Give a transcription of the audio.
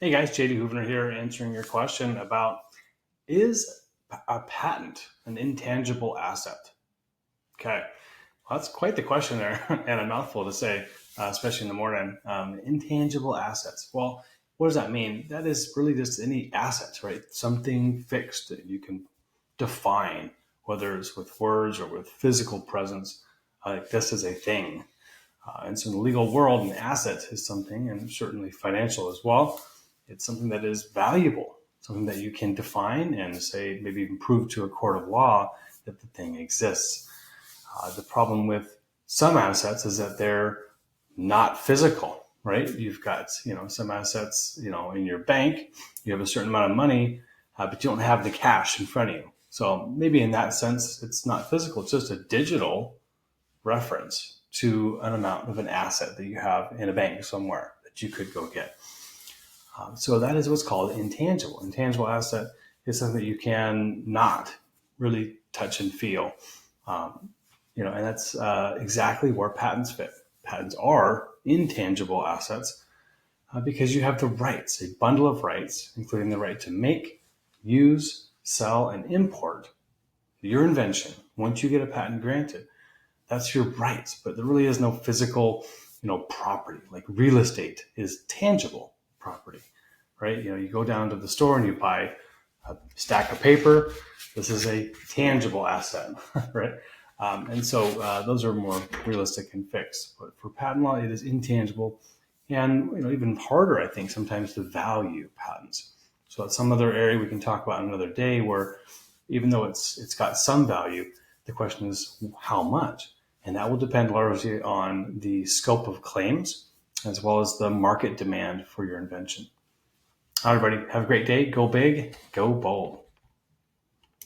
Hey guys, JD Houvener here answering your question about is a patent an intangible asset? Okay, well, that's quite the question there and a mouthful to say, especially in the morning. Intangible assets. Well, what does that mean? That is really just any asset, right? Something fixed that you can define, whether it's with words or with physical presence. Like this is a thing. And so in the legal world, an asset is something, and certainly financial as well. It's something that is valuable, something that you can define and say, maybe even prove to a court of law that the thing exists. The problem with some assets is that they're not physical, right? You've got, some assets, in your bank, you have a certain amount of money, but you don't have the cash in front of you. So maybe in that sense, it's not physical. It's just a digital reference to an amount of an asset that you have in a bank somewhere that you could go get. So that is what's called intangible. Intangible asset is something that you can not really touch and feel. And that's exactly where patents fit. Patents are intangible assets because you have the rights, a bundle of rights, including the right to make, use, sell, and import your invention once you get a patent granted. That's your rights, but there really is no physical, property. Like real estate is tangible property, right? You go down to the store and you buy a stack of paper. This is a tangible asset, right? And so those are more realistic and fixed. But for patent law, it is intangible, and even harder, I think, sometimes to value patents. So that's some other area we can talk about another day, where even though it's got some value, the question is how much. And that will depend largely on the scope of claims as well as the market demand for your invention. All right, everybody, have a great day. Go big, go bold.